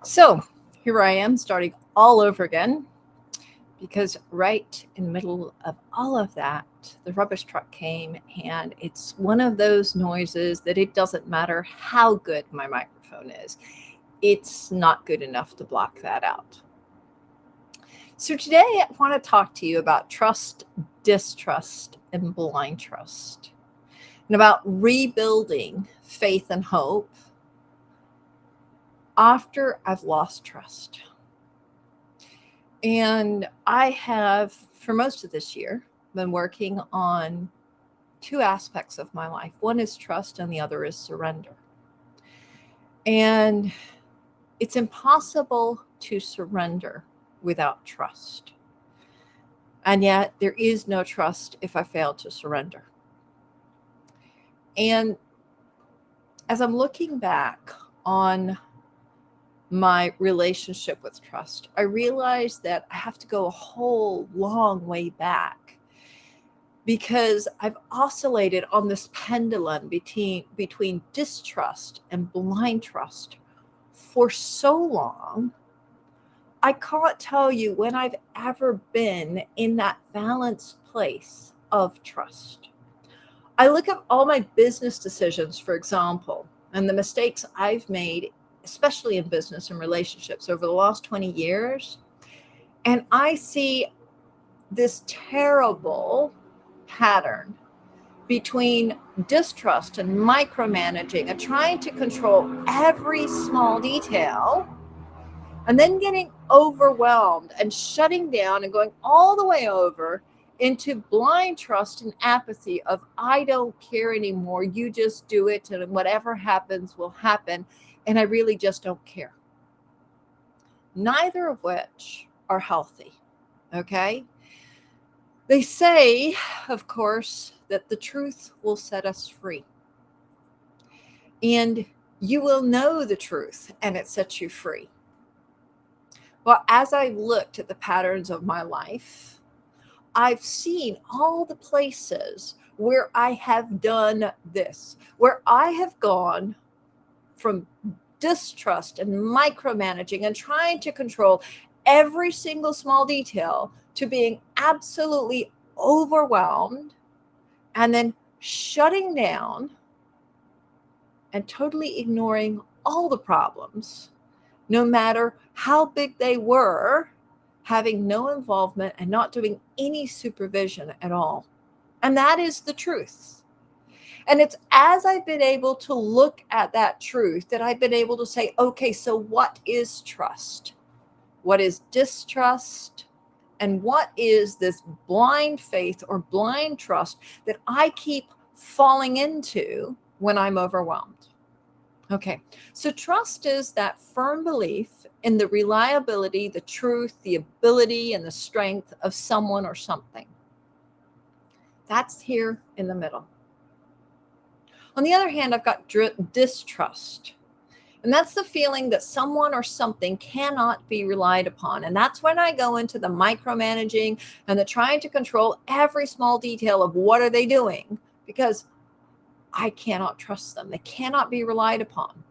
So here I am starting all over again because right in the middle of all of that, the rubbish truck came, and it's one of those noises that it doesn't matter how good my microphone is, it's not good enough to block that out. So today I want to talk to you about trust, distrust, and blind trust, and about rebuilding faith and hope after I've lost trust. And I have, for most of this year, been working on two aspects of my life. One is trust, and the other is surrender. And it's impossible to surrender without trust. And yet, there is no trust if I fail to surrender. And as I'm looking back on my relationship with trust, I realized that I have to go a whole long way back because I've oscillated on this pendulum between distrust and blind trust for so long. I can't tell you when I've ever been in that balanced place of trust. I look at all my business decisions, for example, and the mistakes I've made, especially in business and relationships over the last 20 years, and I see this terrible pattern between distrust and micromanaging and trying to control every small detail, and then getting overwhelmed and shutting down and going all the way over into blind trust and apathy of I don't care anymore, you just do it and whatever happens will happen, and I really just don't care. Neither of which are healthy. Okay? They say, of course, that the truth will set us free. And you will know the truth and it sets you free. Well, as I've looked at the patterns of my life, I've seen all the places where I have done this, where I have gone from distrust and micromanaging and trying to control every single small detail to being absolutely overwhelmed and then shutting down and totally ignoring all the problems, no matter how big they were, having no involvement and not doing any supervision at all. And that is the truth. And it's as I've been able to look at that truth that I've been able to say, okay, so what is trust? What is distrust? And what is this blind faith or blind trust that I keep falling into when I'm overwhelmed? Okay, so trust is that firm belief in the reliability, the truth, the ability, and the strength of someone or something. That's here in the middle. On the other hand, I've got distrust. And that's the feeling that someone or something cannot be relied upon. And that's when I go into the micromanaging and the trying to control every small detail of what are they doing, because I cannot trust them. They cannot be relied upon.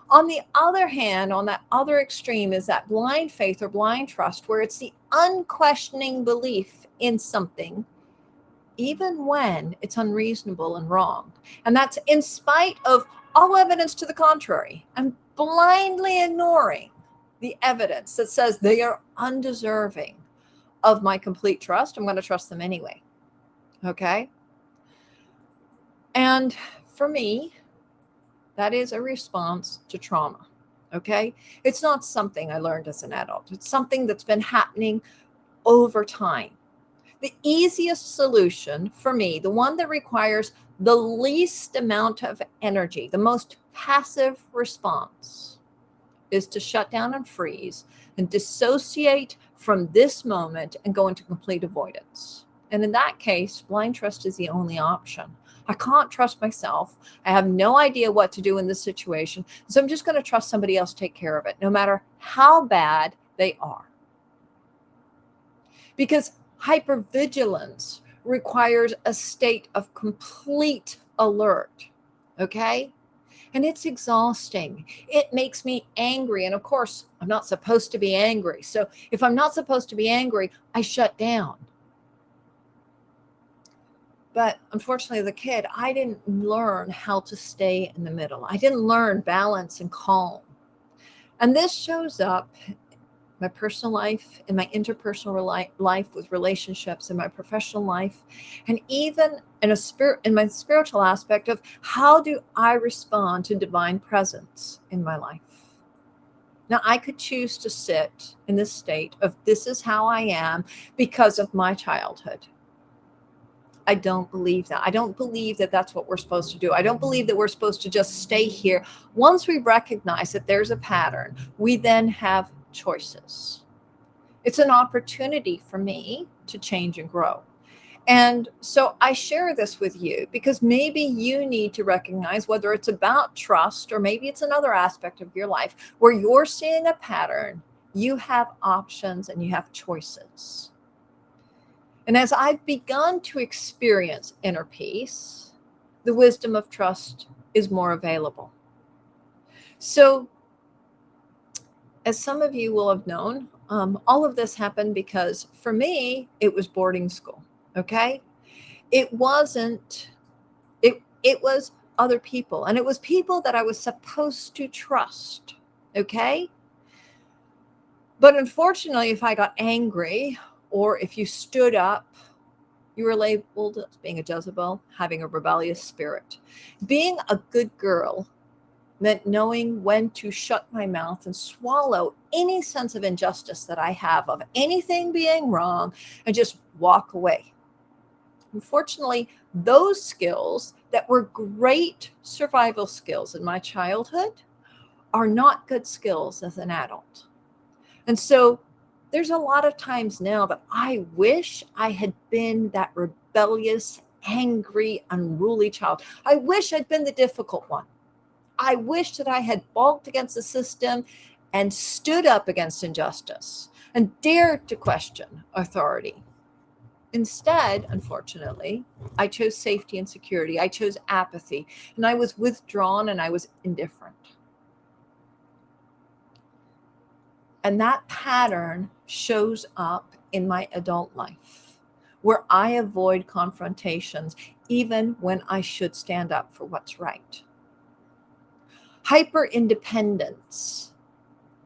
On the other hand, on that other extreme is that blind faith or blind trust, where it's the unquestioning belief in something, even when it's unreasonable and wrong. And that's in spite of all evidence to the contrary. I'm blindly ignoring the evidence that says they are undeserving of my complete trust. I'm going to trust them anyway. Okay? And for me, that is a response to trauma. Okay? It's not something I learned as an adult. It's something that's been happening over time. The easiest solution for me, the one that requires the least amount of energy, the most passive response, is to shut down and freeze and dissociate from this moment and go into complete avoidance. And in that case, blind trust is the only option. I can't trust myself. I have no idea what to do in this situation. So I'm just going to trust somebody else take care of it, no matter how bad they are. Because hypervigilance requires a state of complete alert, okay? And it's exhausting. It makes me angry. And of course, I'm not supposed to be angry. So if I'm not supposed to be angry, I shut down. But unfortunately, as a kid, I didn't learn how to stay in the middle. I didn't learn balance and calm. And this shows up in my personal life, in my interpersonal life with relationships, in my professional life, and even in my spiritual aspect of how do I respond to divine presence in my life. Now, I could choose to sit in this state of this is how I am because of my childhood. I don't believe that. I don't believe that that's what we're supposed to do. I don't believe that we're supposed to just stay here. Once we recognize that there's a pattern, we then have choices. It's an opportunity for me to change and grow. And so I share this with you because maybe you need to recognize whether it's about trust or maybe it's another aspect of your life where you're seeing a pattern, you have options and you have choices. And as I've begun to experience inner peace, the wisdom of trust is more available. So, as some of you will have known, all of this happened because for me, it was boarding school. Okay. It wasn't, it was other people, and it was people that I was supposed to trust. Okay. But unfortunately, if I got angry or if you stood up, you were labeled as being a Jezebel, having a rebellious spirit. Being a good girl meant knowing when to shut my mouth and swallow any sense of injustice that I have of anything being wrong and just walk away. Unfortunately, those skills that were great survival skills in my childhood are not good skills as an adult. And so there's a lot of times now that I wish I had been that rebellious, angry, unruly child. I wish I'd been the difficult one. I wish that I had balked against the system and stood up against injustice and dared to question authority. Instead, unfortunately, I chose safety and security. I chose apathy, and I was withdrawn and I was indifferent. And that pattern shows up in my adult life, where I avoid confrontations even when I should stand up for what's right. Hyper independence,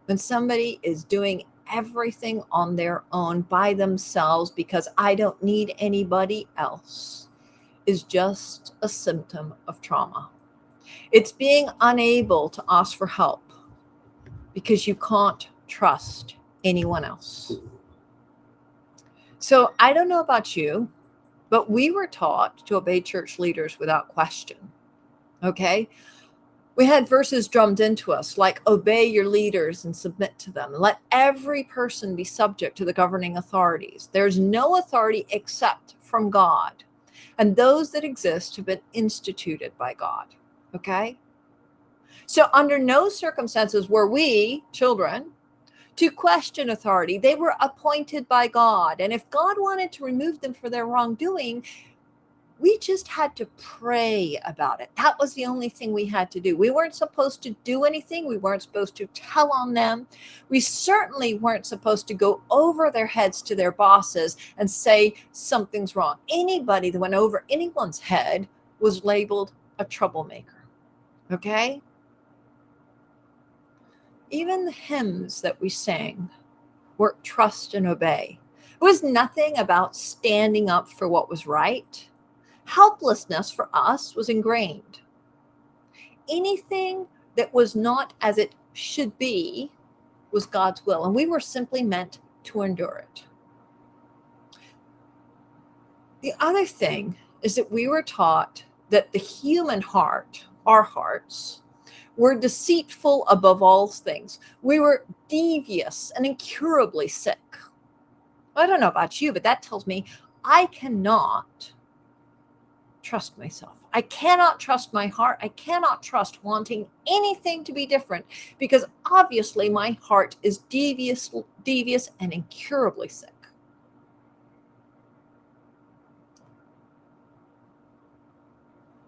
when somebody is doing everything on their own by themselves because I don't need anybody else, is just a symptom of trauma. It's being unable to ask for help because you can't trust anyone else. So I don't know about you, but we were taught to obey church leaders without question. Okay? We had verses drummed into us like obey your leaders and submit to them. Let every person be subject to the governing authorities. There's no authority except from God. And those that exist have been instituted by God. Okay? So under no circumstances were we, children, to question authority. They were appointed by God. And if God wanted to remove them for their wrongdoing, we just had to pray about it. That was the only thing we had to do. We weren't supposed to do anything. We weren't supposed to tell on them. We certainly weren't supposed to go over their heads to their bosses and say something's wrong. Anybody that went over anyone's head was labeled a troublemaker. Okay? Even the hymns that we sang were trust and obey. It was nothing about standing up for what was right. Helplessness for us was ingrained. Anything that was not as it should be was God's will, and we were simply meant to endure it. The other thing is that we were taught that the human heart, our hearts, were deceitful above all things. We were devious and incurably sick. I don't know about you, but that tells me I cannot trust myself. I cannot trust my heart. I cannot trust wanting anything to be different because obviously my heart is devious and incurably sick.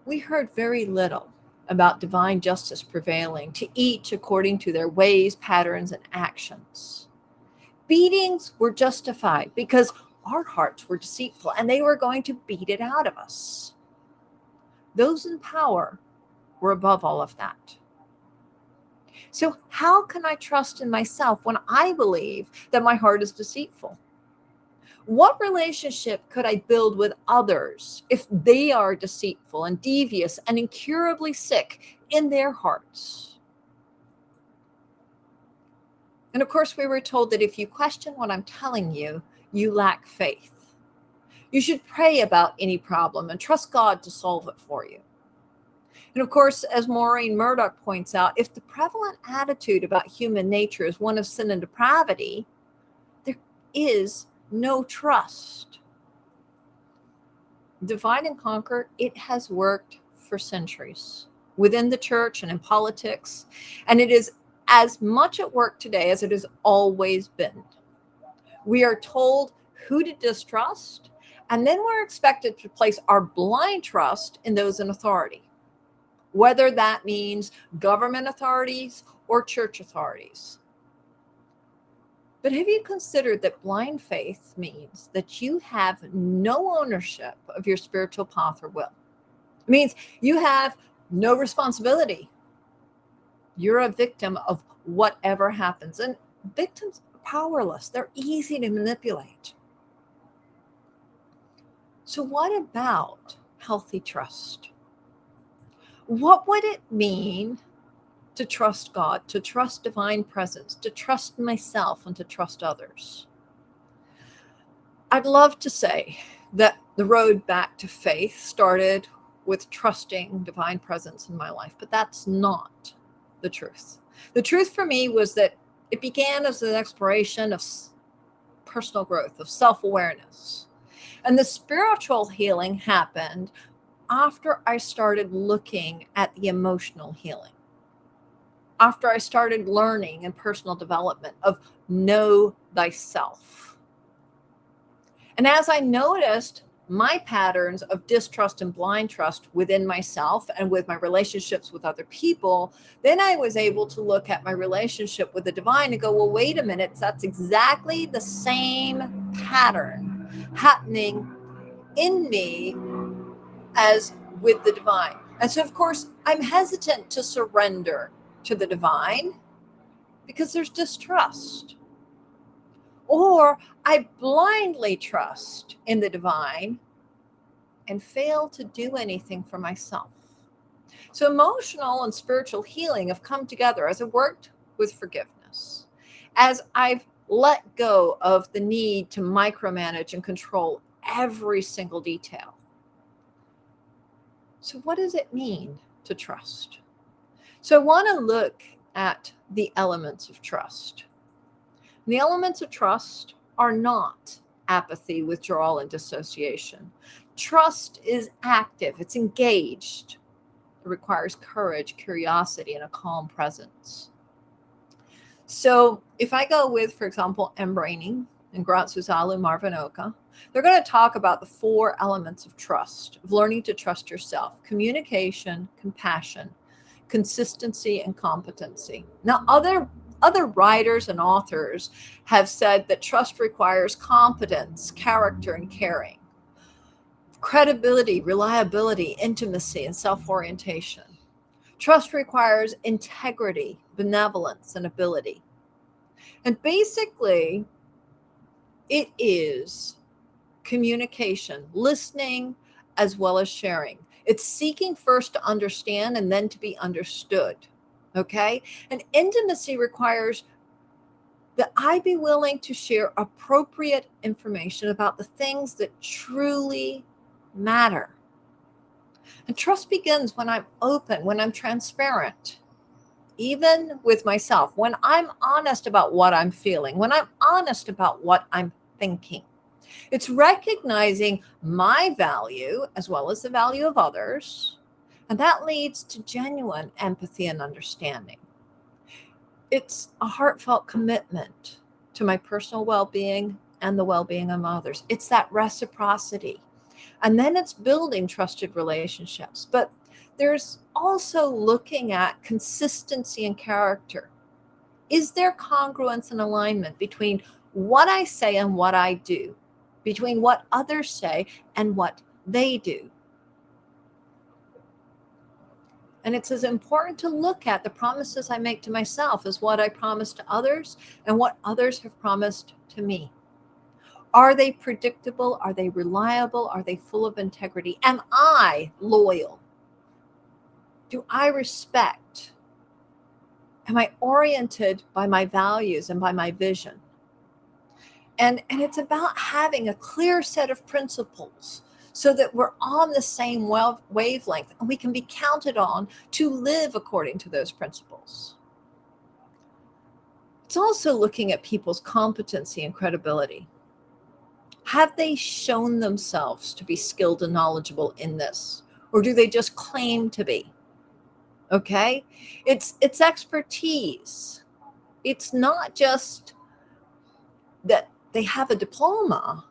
We heard very little about divine justice prevailing to each according to their ways, patterns, and actions. Beatings were justified because our hearts were deceitful and they were going to beat it out of us. Those in power were above all of that. So how can I trust in myself when I believe that my heart is deceitful? What relationship could I build with others if they are deceitful and devious and incurably sick in their hearts? And of course, we were told that if you question what I'm telling you, you lack faith. You should pray about any problem and trust God to solve it for you. And of course, as Maureen Murdoch points out, if the prevalent attitude about human nature is one of sin and depravity, there is no trust. Divide and conquer, it has worked for centuries within the church and in politics, and it is as much at work today as it has always been. We are told who to distrust, and then we're expected to place our blind trust in those in authority, whether that means government authorities or church authorities. But have you considered that blind faith means that you have no ownership of your spiritual path or will? It means you have no responsibility. You're a victim of whatever happens. And victims are powerless. They're easy to manipulate. So what about healthy trust? What would it mean to trust God, to trust divine presence, to trust myself, and to trust others? I'd love to say that the road back to faith started with trusting divine presence in my life, but that's not the truth. The truth for me was that it began as an exploration of personal growth, of self-awareness. And the spiritual healing happened after I started looking at the emotional healing. After I started learning in personal development of know thyself. And as I noticed my patterns of distrust and blind trust within myself and with my relationships with other people, then I was able to look at my relationship with the divine and go, well, wait a minute, that's exactly the same pattern happening in me as with the divine. And so, of course, I'm hesitant to surrender to the divine because there's distrust. Or I blindly trust in the divine and fail to do anything for myself. So emotional and spiritual healing have come together as I worked with forgiveness, as I've let go of the need to micromanage and control every single detail. So what does it mean to trust? So I want to look at the elements of trust. And the elements of trust are not apathy, withdrawal, and dissociation. Trust is active, it's engaged. It requires courage, curiosity, and a calm presence. So if I go with, for example, Embraining and Gratsuzalu Marvinoka, they're going to talk about the 4 elements of trust, of learning to trust yourself: communication, compassion, consistency, and competency. Now, other writers and authors have said that trust requires competence, character, and caring, credibility, reliability, intimacy, and self-orientation. Trust requires integrity, benevolence, and ability. And basically, it is communication, listening, as well as sharing. It's seeking first to understand and then to be understood. Okay? And intimacy requires that I be willing to share appropriate information about the things that truly matter. And trust begins when I'm open, when I'm transparent, even with myself, when I'm honest about what I'm feeling, when I'm honest about what I'm thinking. It's recognizing my value as well as the value of others, and that leads to genuine empathy and understanding. It's a heartfelt commitment to my personal well-being and the well-being of others. It's that reciprocity. And then it's building trusted relationships. But there's also looking at consistency and character. Is there congruence and alignment between what I say and what I do, between what others say and what they do? And it's as important to look at the promises I make to myself as what I promise to others and what others have promised to me. Are they predictable? Are they reliable? Are they full of integrity? Am I loyal? Do I respect? Am I oriented by my values and by my vision? And it's about having a clear set of principles so that we're on the same wavelength and we can be counted on to live according to those principles. It's also looking at people's competency and credibility. Have they shown themselves to be skilled and knowledgeable in this? Or do they just claim to be? Okay? It's expertise. It's not just that they have a diploma,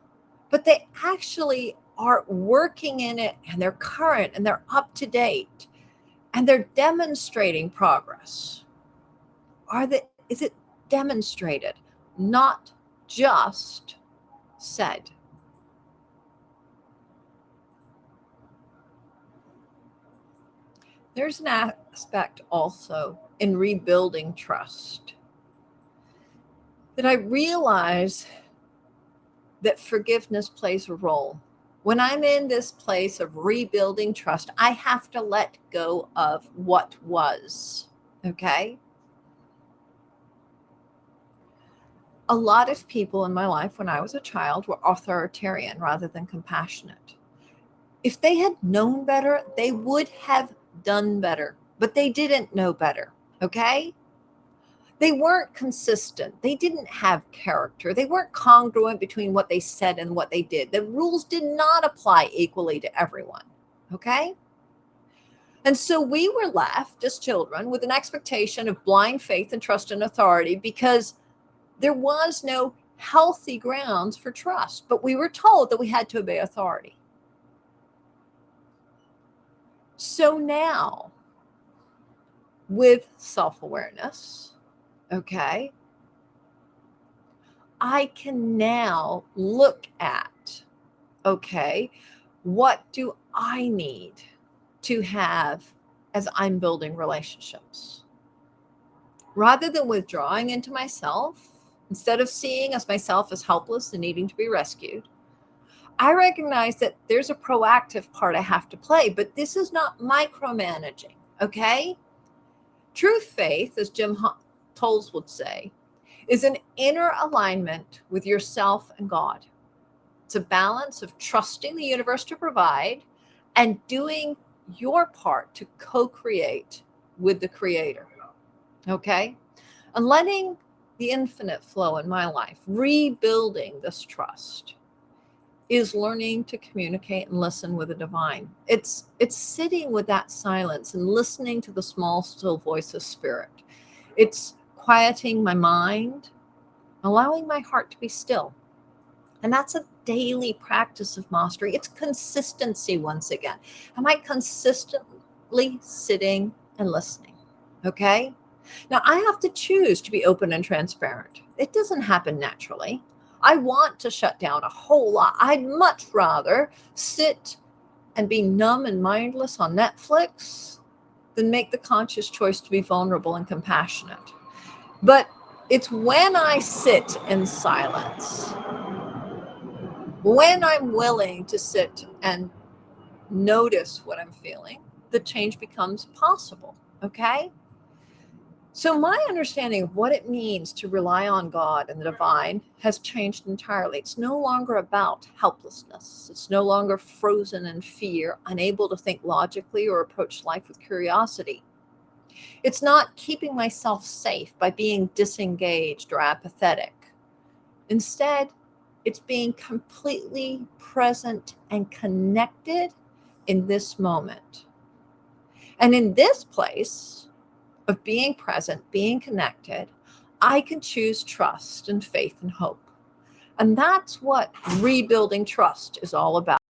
but they actually are working in it and they're current and they're up to date and they're demonstrating progress. Is it demonstrated, not just said? There's an aspect also in rebuilding trust that I realize that forgiveness plays a role. When I'm in this place of rebuilding trust, I have to let go of what was, okay? A lot of people in my life when I was a child were authoritarian rather than compassionate. If they had known better, they would have done better, but they didn't know better, okay? They weren't consistent. They didn't have character. They weren't congruent between what they said and what they did. The rules did not apply equally to everyone, okay? And so we were left as children with an expectation of blind faith and trust in authority because there was no healthy grounds for trust, but we were told that we had to obey authority. So now, with self-awareness, okay, I can now look at, okay, what do I need to have as I'm building relationships? Rather than withdrawing into myself, instead of seeing myself as helpless and needing to be rescued, I recognize that there's a proactive part I have to play, but this is not micromanaging, okay? True faith, as Jim Tolles would say, is an inner alignment with yourself and God. It's a balance of trusting the universe to provide and doing your part to co-create with the Creator, okay? And letting the infinite flow in my life, rebuilding this trust, is learning to communicate and listen with the divine. It's sitting with that silence and listening to the small, still voice of spirit. It's quieting my mind, allowing my heart to be still. And that's a daily practice of mastery. It's consistency once again. Am I consistently sitting and listening? Okay? Now, I have to choose to be open and transparent. It doesn't happen naturally. I want to shut down a whole lot. I'd much rather sit and be numb and mindless on Netflix than make the conscious choice to be vulnerable and compassionate. But it's when I sit in silence, when I'm willing to sit and notice what I'm feeling, the change becomes possible, okay? So my understanding of what it means to rely on God and the divine has changed entirely. It's no longer about helplessness. It's no longer frozen in fear, unable to think logically or approach life with curiosity. It's not keeping myself safe by being disengaged or apathetic. Instead, it's being completely present and connected in this moment. And in this place of being present, being connected, I can choose trust and faith and hope. And that's what rebuilding trust is all about.